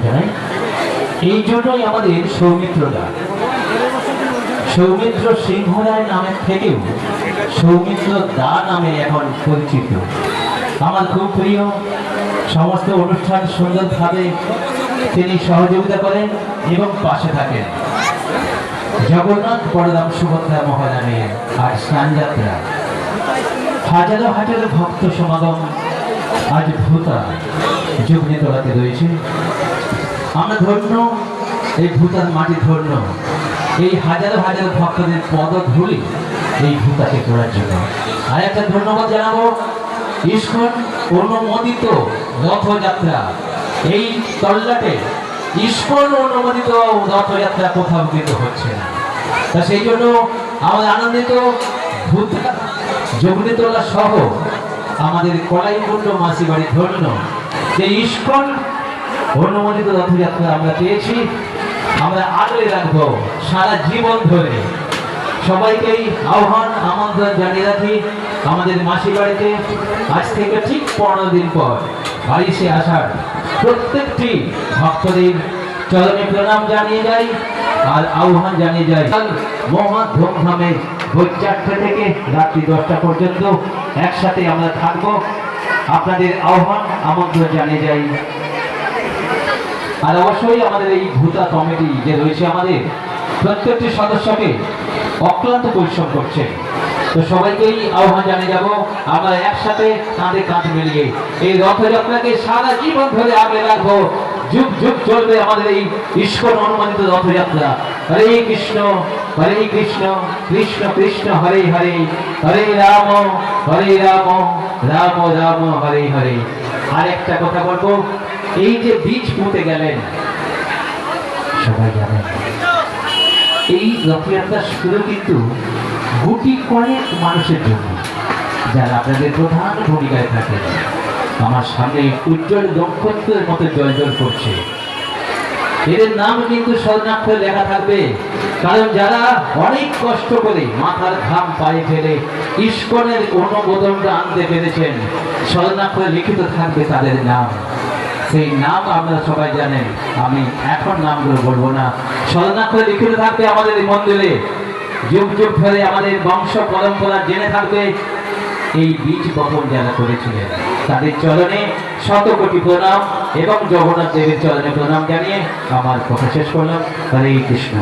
জানাই। এই জন্যই আমাদের সৌমিত্রদা সৌমিত্র সিংহরায় নামের থেকেও সৌমিত্র দা নামে এখন পরিচিত। আমার খুব প্রিয়, সমস্ত অনুষ্ঠান সুন্দরভাবে তিনি সহযোগিতা করেন এবং পাশে থাকেন। জগন্নাথ বলরাম সুভদ্রা মহারানীর আজ স্নানযাত্রা, হাজারো হাজারো ভক্ত সমাগম আজ ভূতা যুগনিতলাতে রয়েছে। আমরা ধন্য, এই ভূতার মাটি ধন্য, এই হাজারো হাজারো ভক্তদের পদধূলি এই ভূতাকে করার জন্য। আর একটা ধন্যবাদ জানাবো ইস্কন অনুমোদিত রথযাত্রা, এই তল্লাটে ইস্কন অনুমোদিত রথযাত্রা কোথাও কিন্তু হচ্ছে না। তা সেই জন্য আমাদের আনন্দিত ভূতা যুগনিতলা সহ আমাদের কলাইকুণ্ড মাসি বাড়ি ধন্য যে ইস্কন অনুমোদিত রথযাত্রা আমরা পেয়েছি। আমরা আগলে রাখবো সারা জীবন ধরে। সবাইকেই আহ্বান আমন্ত্রণ জানিয়ে রাখি আমাদের মাসি বাড়িতে আজ থেকে ঠিক 15 দিন পর 22শে আষাঢ় প্রত্যেকটি ভক্তদের চরণে প্রণাম জানিয়ে যাই আর আহ্বান জানিয়ে যাই। মহা ধুমধামে ভোর 4টে থেকে রাত্রি 10টা পর্যন্ত একসাথে আমরা থাকবো। আপনাদের আহ্বান আমন্ত্রণ জানিয়ে যাই। আর অবশ্যই আমাদের এই ভূতা কমিটি যে রয়েছে, আমাদের প্রত্যেকটি সদস্যকে অক্লান্ত পরিশ্রম করছে। তো সবাইকেই আহ্বান জানিয়ে যাব, আমরা একসাথে কাঁধে কাঁধ মিলিয়ে এই রথযাত্রাকে সারা জীবন ধরে আগলে রাখবো। যুগ যুগ চলবে আমাদের এই ইস্কন অনুমোদিত রথযাত্রা। হরে কৃষ্ণ কৃষ্ণ কৃষ্ণ হরে হরে, হরে রাম রাম রাম হরে হরে। আর একটা কথা বলবো, এই যে বীজ পুঁতে গেলেন সবাই জানেন, এই রথযাত্রা শুরু কিন্তু গুটি কয়েক মানুষের জন্য, যারা আপনাদের প্রধান ভূমিকায় থাকে। আমার সামনে উজ্জ্বল নক্ষত্রের মতো জল করছে, এদের নাম কিন্তু স্বর্ণাক্ষরে লেখা থাকবে। কারণ যারা অনেক কষ্ট করে মাথার ঘাম পায়ে ফেলে ইস্কনের অনুমোদনটা আনতে পেরেছেন, স্বর্ণাক্ষরে লিখিত থাকবে তাদের নাম। সেই নাম আপনারা সবাই জানেন, আমি এখন নামগুলো বলবো না। স্বর্ণাক্ষরে লিখিত থাকবে আমাদের এই মন্দিরে, যুগ যুগ ধরে আমাদের বংশ পরম্পরা জেনে থাকবে এই বীজ বপন যারা করেছিলেন তাদের চরণে শত কোটি প্রণাম এবং জগন্নাথ দেবের চরণে প্রণাম জানিয়ে আমার কথা শেষ করলাম। হরে কৃষ্ণ।